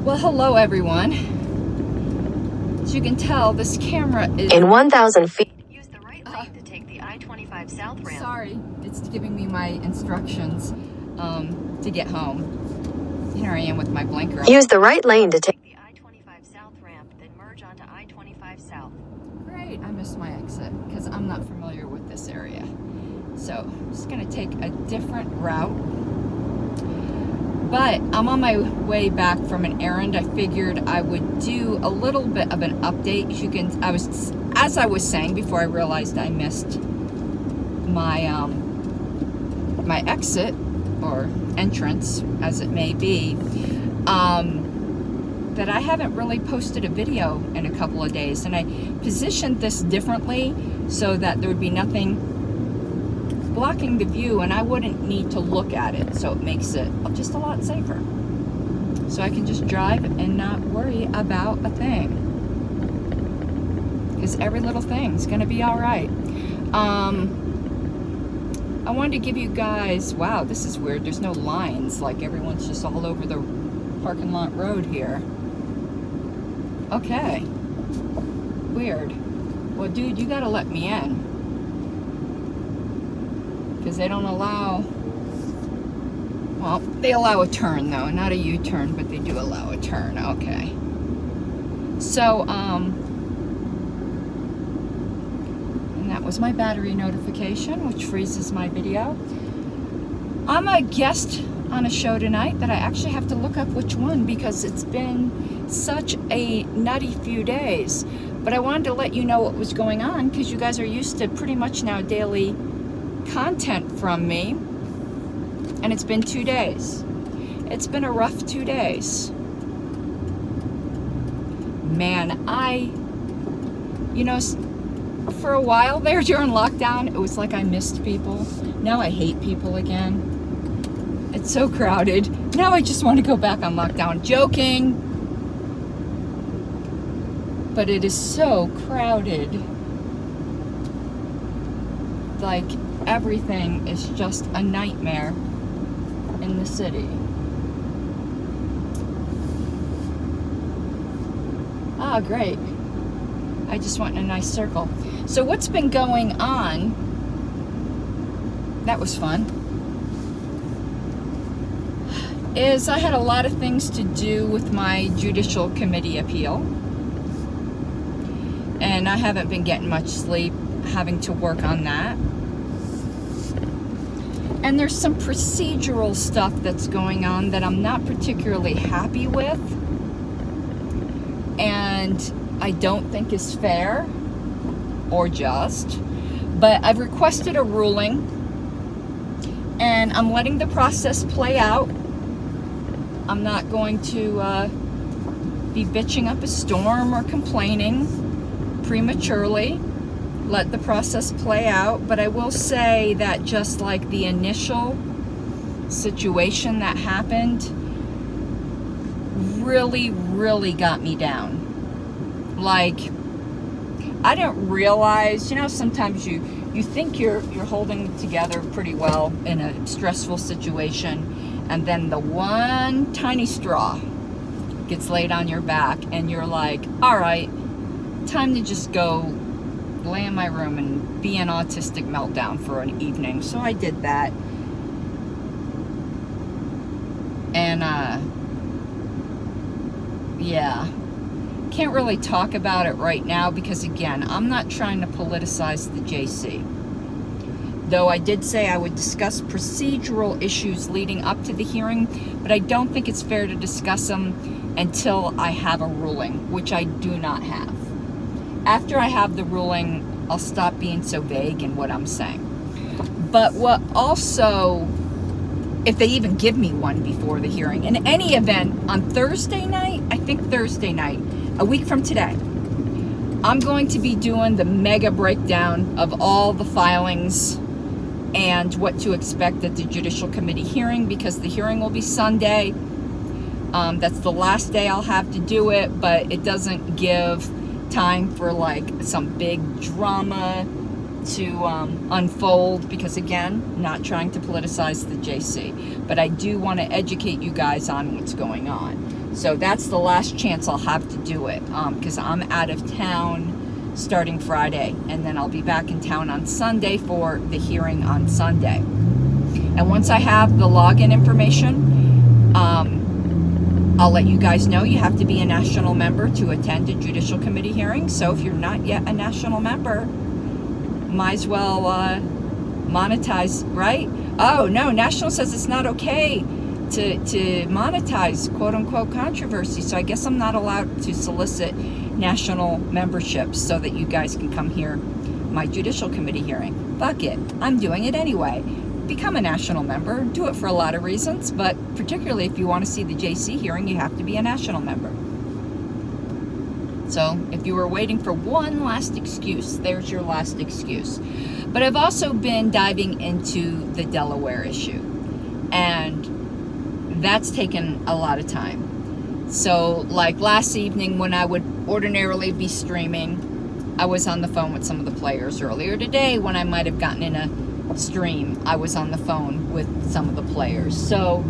Well, hello everyone. As you can tell, this camera is... In 1,000 feet, use the right lane to take the I-25 south ramp. Sorry, it's giving me my instructions to get home. Here I am with my blinker on. use the right lane to take The I-25 south ramp, then merge onto I-25 south. Great, I missed my exit because I'm not familiar with this area. So I'm just gonna take a different route. But I'm on my way back from an errand. I figured I would do a little bit of an update. As I was saying before I realized I missed my my exit or entrance, as it may be, that I haven't really posted a video in a couple of days, and I positioned this differently so that there would be nothing blocking the view and I wouldn't need to look at it, so it makes it just a lot safer, so I can just drive and not worry about a thing, because every little thing's gonna be all right. I wanted to give you guys, wow, this is weird, there's no lines, like everyone's just all over the parking lot road here. Okay, weird. Well, dude, you gotta let me in, because they don't allow, well, they allow a turn though, not a U-turn, but they do allow a turn. Okay. So, and that was my battery notification, which freezes my video. I'm a guest on a show tonight that I actually have to look up which one, because it's been such a nutty few days. But I wanted to let you know what was going on, because you guys are used to pretty much now daily content from me, and it's been 2 days. It's been a rough 2 days. Man, for a while there during lockdown, it was like I missed people. Now I hate people again. It's so crowded. Now I just want to go back on lockdown. Joking. But it is so crowded. Like, everything is just a nightmare in the city. Ah, great. I just went in a nice circle. So what's been going on, that was fun, is I had a lot of things to do with my judicial committee appeal. And I haven't been getting much sleep, having to work on that. And there's some procedural stuff that's going on that I'm not particularly happy with, and I don't think is fair or just. But I've requested a ruling, and I'm letting the process play out. I'm not going to be bitching up a storm or complaining prematurely. Let the process play out. But I will say that just like the initial situation that happened really got me down. Like, I didn't realize, sometimes you think you're holding it together pretty well in a stressful situation, and then the one tiny straw gets laid on your back and you're like, all right, time to just go lay in my room and be an autistic meltdown for an evening. So I did that. And yeah, can't really talk about it right now because, again, I'm not trying to politicize the JC. Though I did say I would discuss procedural issues leading up to the hearing, but I don't think it's fair to discuss them until I have a ruling, which I do not have. After I have the ruling, I'll stop being so vague in what I'm saying. But what also, if they even give me one before the hearing, in any event, on Thursday night, I think Thursday night, a week from today, I'm going to be doing the mega breakdown of all the filings and what to expect at the Judicial Committee hearing, because the hearing will be Sunday. That's the last day I'll have to do it, but it doesn't give time for like some big drama to unfold, because again, not trying to politicize the JC, but I do want to educate you guys on what's going on. So that's the last chance I'll have to do it, because I'm out of town starting Friday, and then I'll be back in town on Sunday for the hearing on Sunday. And once I have the login information, I'll let you guys know. You have to be a national member to attend a judicial committee hearing. So if you're not yet a national member, might as well monetize, right? Oh no, national says it's not okay to monetize quote unquote controversy. So I guess I'm not allowed to solicit national memberships so that you guys can come hear my judicial committee hearing. Fuck it, I'm doing it anyway. Become a national member. Do it for a lot of reasons, but particularly if you want to see the JC hearing, you have to be a national member. So if you were waiting for one last excuse, there's your last excuse. But I've also been diving into the Delaware issue, and that's taken a lot of time. So like last evening when I would ordinarily be streaming, I was on the phone with some of the players. Earlier today when I might have gotten in a stream, I was on the phone with some of the players. So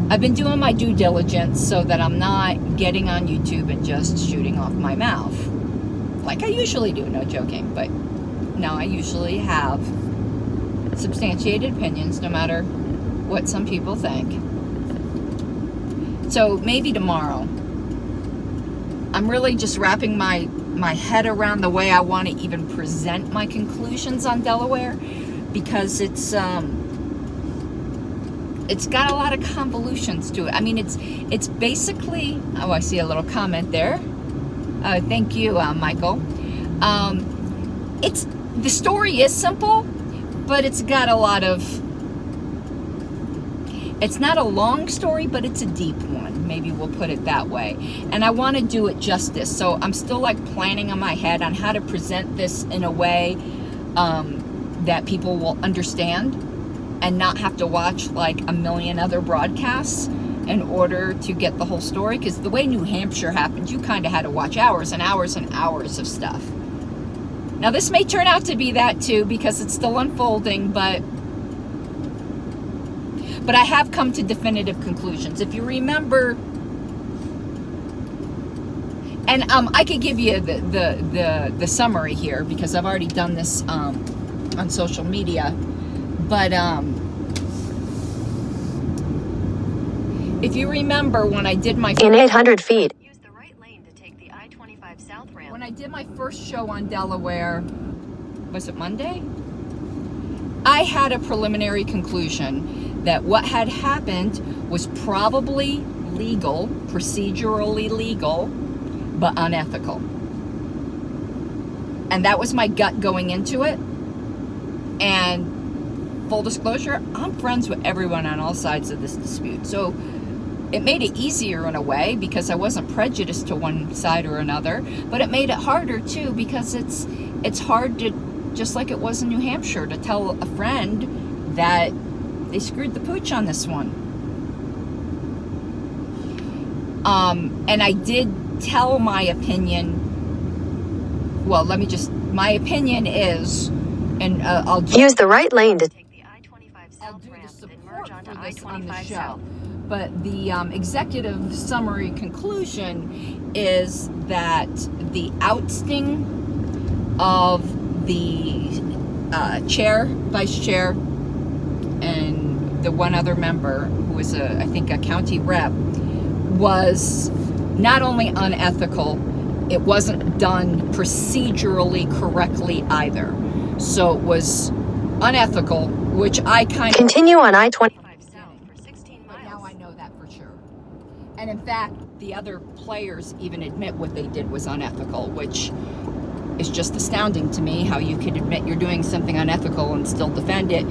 I've been doing my due diligence so that I'm not getting on YouTube and just shooting off my mouth like I usually do. No joking, but no, I usually have substantiated opinions no matter what some people think. So maybe tomorrow. I'm really just wrapping my head around the way I want to even present my conclusions on Delaware, because it's got a lot of convolutions to it. I mean, it's basically, oh, I see a little comment there. Thank you, Michael. The story is simple, but it's got a lot of, it's not a long story, but it's a deep one. Maybe we'll put it that way. And I want to do it justice. So I'm still like planning in my head on how to present this in a way that people will understand and not have to watch like a million other broadcasts in order to get the whole story. Because the way New Hampshire happened, you kind of had to watch hours and hours and hours of stuff. Now this may turn out to be that too, because it's still unfolding, but I have come to definitive conclusions. If you remember, and I could give you the summary here because I've already done this on social media, but if you remember when I did my In 800 feet, Use the right lane to take the I-25 South ramp. when I did my first show on Delaware, was it Monday? I had a preliminary conclusion that what had happened was probably legal, procedurally legal, but unethical. And that was my gut going into it. And full disclosure, I'm friends with everyone on all sides of this dispute. So it made it easier in a way because I wasn't prejudiced to one side or another, but it made it harder too because it's hard to, just like it was in New Hampshire, to tell a friend that they screwed the pooch on this one. And I did tell my opinion. Well, my opinion is, and I'll use the right lane to Take the I-25 I'll South do the ramp, then support merge onto for this on the I-25 show. South. But the executive summary conclusion is that the ousting of the chair, vice chair, and the one other member who was I think a county rep, was not only unethical, it wasn't done procedurally correctly either. So it was unethical, which I kind of continue on I-20. 25 South for 16 but now I miles. know that for sure. And in fact, the other players even admit what they did was unethical, which is just astounding to me, how you could admit you're doing something unethical and still defend it.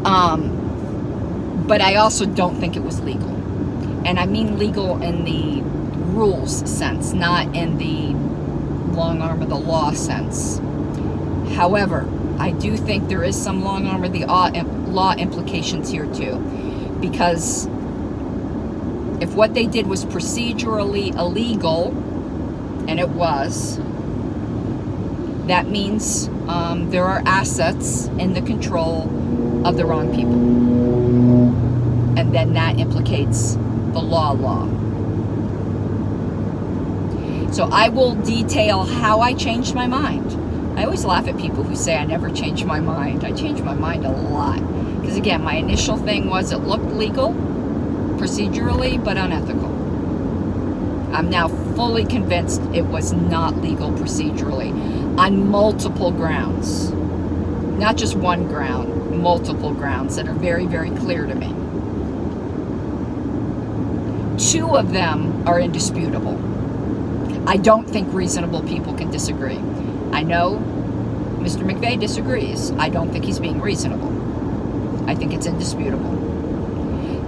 But I also don't think it was legal. And I mean legal in the rules sense, not in the long arm of the law sense. However, I do think there is some long arm of the law implications here too. Because if what they did was procedurally illegal, and it was, that means there are assets in the control of the wrong people. And then that implicates the law. So I will detail how I changed my mind. I always laugh at people who say I never change my mind. I change my mind a lot. Because again, my initial thing was it looked legal, procedurally, but unethical. I'm now fully convinced it was not legal procedurally on multiple grounds. Not just one ground, multiple grounds that are very, very clear to me. 2 of them are indisputable. I don't think reasonable people can disagree. I know Mr. McVeigh disagrees. I don't think he's being reasonable. I think it's indisputable.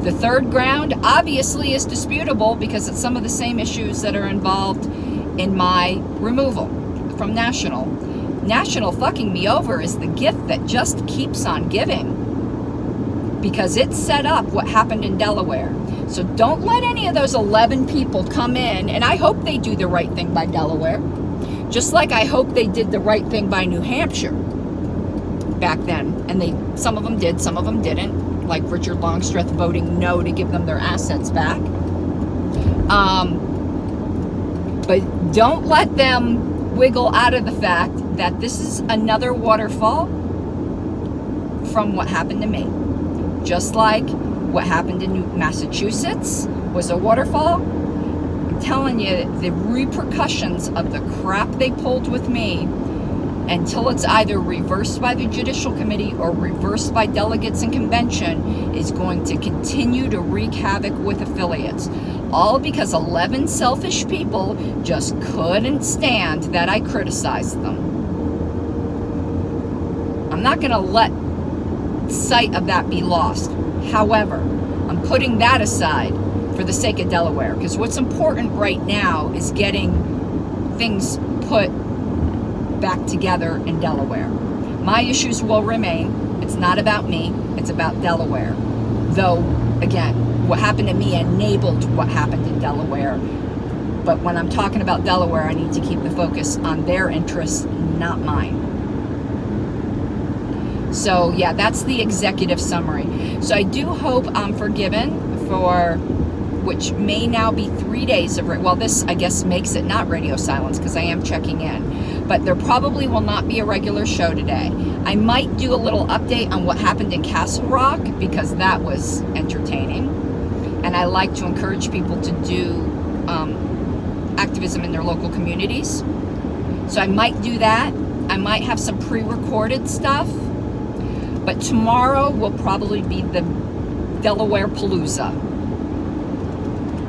The 3rd ground obviously is disputable because it's some of the same issues that are involved in my removal from National. National fucking me over is the gift that just keeps on giving because it set up what happened in Delaware. So don't let any of those 11 people come in, and I hope they do the right thing by Delaware, just like I hope they did the right thing by New Hampshire back then. And some of them did, some of them didn't, like Richard Longstreth voting no to give them their assets back. But don't let them wiggle out of the fact that this is another waterfall from what happened to me. Just like what happened in Massachusetts was a waterfall. I'm telling you, the repercussions of the crap they pulled with me, until it's either reversed by the Judicial Committee or reversed by delegates and convention, is going to continue to wreak havoc with affiliates. All because 11 selfish people just couldn't stand that I criticized them. I'm not going to let sight of that be lost. However, I'm putting that aside for the sake of Delaware, because what's important right now is getting things put back together in Delaware. My issues will remain. It's not about me, it's about Delaware. Though, again, what happened to me enabled what happened in Delaware. But when I'm talking about Delaware, I need to keep the focus on their interests, not mine. So yeah, that's the executive summary. So I do hope I'm forgiven for, which may now be 3 days of, well, this I guess makes it not radio silence because I am checking in. But there probably will not be a regular show today. I might do a little update on what happened in Castle Rock because that was entertaining. And I like to encourage people to do activism in their local communities. So I might do that. I might have some pre-recorded stuff. But tomorrow will probably be the Delaware Palooza.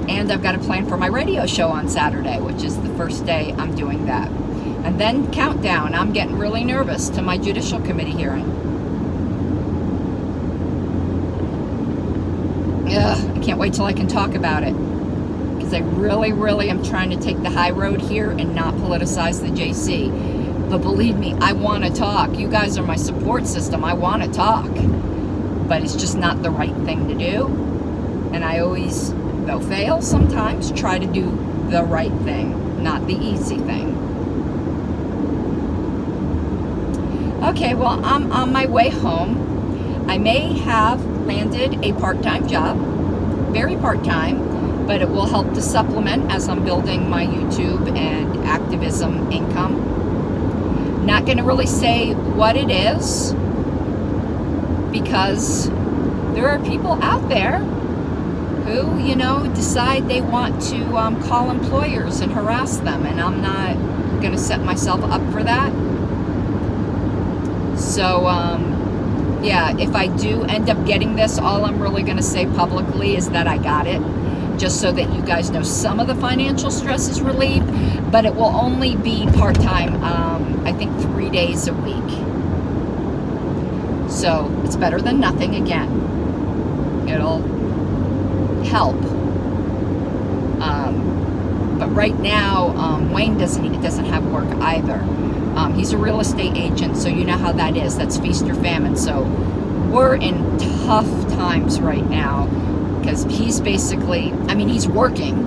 And I've got a plan for my radio show on Saturday, which is the first day I'm doing that. And then countdown. I'm getting really nervous to my Judicial Committee hearing. Ugh, I can't wait till I can talk about it. Because I really, really am trying to take the high road here and not politicize the JC. But believe me, I want to talk. You guys are my support system. I want to talk. But it's just not the right thing to do. And I always, though fail sometimes, try to do the right thing, not the easy thing. Okay, well, I'm on my way home. I may have landed a part-time job, very part-time, but it will help to supplement as I'm building my YouTube and activism income. Not going to really say what it is because there are people out there who, you know, decide they want to call employers and harass them, and I'm not going to set myself up for that. So, yeah, if I do end up getting this, all I'm really going to say publicly is that I got it, just so that you guys know some of the financial stress is relieved, but it will only be part-time, I think 3 days a week. So it's better than nothing. Again, it'll help. But right now, Wayne doesn't have work either. He's a real estate agent, so you know how that is. That's feast or famine. So we're in tough times right now because he's basically, I mean, he's working,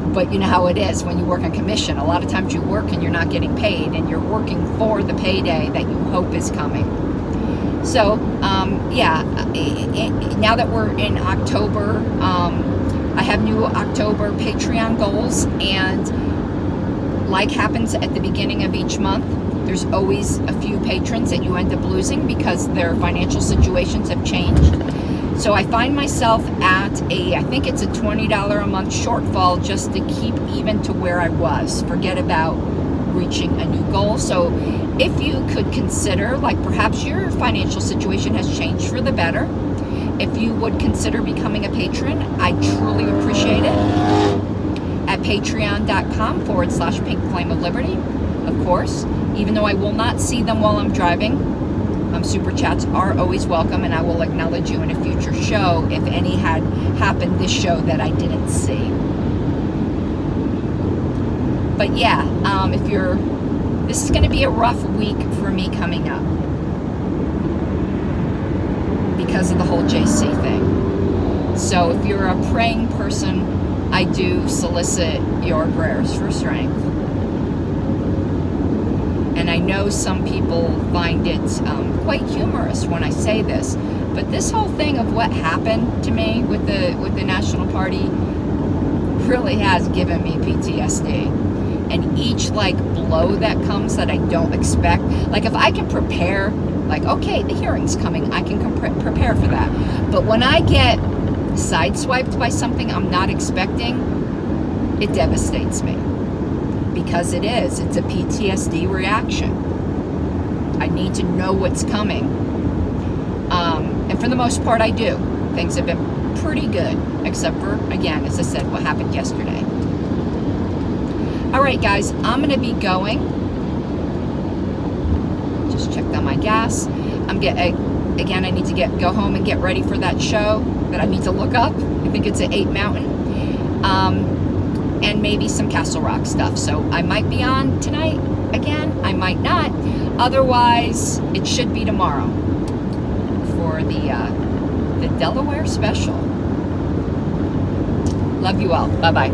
But you know how it is when you work on commission. A lot of times you work and you're not getting paid, and you're working for the payday that you hope is coming. So, yeah, now that we're in October, I have new October Patreon goals, and like happens at the beginning of each month, there's always a few patrons that you end up losing because their financial situations have changed. So I find myself at I think it's a $20 a month shortfall just to keep even to where I was. Forget about reaching a new goal. So if you could consider, like perhaps your financial situation has changed for the better, if you would consider becoming a patron, I truly appreciate it. At patreon.com/Pink Flame of Liberty, of course, even though I will not see them while I'm driving. Super chats are always welcome, and I will acknowledge you in a future show if any had happened this show that I didn't see. But yeah, this is going to be a rough week for me coming up because of the whole JC thing. So if you're a praying person, I do solicit your prayers for strength. And I know some people find it quite humorous when I say this, but this whole thing of what happened to me with the National Party really has given me PTSD. And each blow that comes that I don't expect, if I can prepare, okay, the hearing's coming, I can prepare for that. But when I get sideswiped by something I'm not expecting, it devastates me. Because it's a PTSD reaction. I need to know what's coming. And for the most part, I do. Things have been pretty good, except for, again, as I said, what happened yesterday. All right, guys, I'm going to be going. Just checked on my gas. Again, I need to go home and get ready for that show that I need to look up. I think it's at 8 Mountain. And maybe some Castle Rock stuff. So I might be on tonight again. I might not. Otherwise, it should be tomorrow for the Delaware special. Love you all. Bye-bye.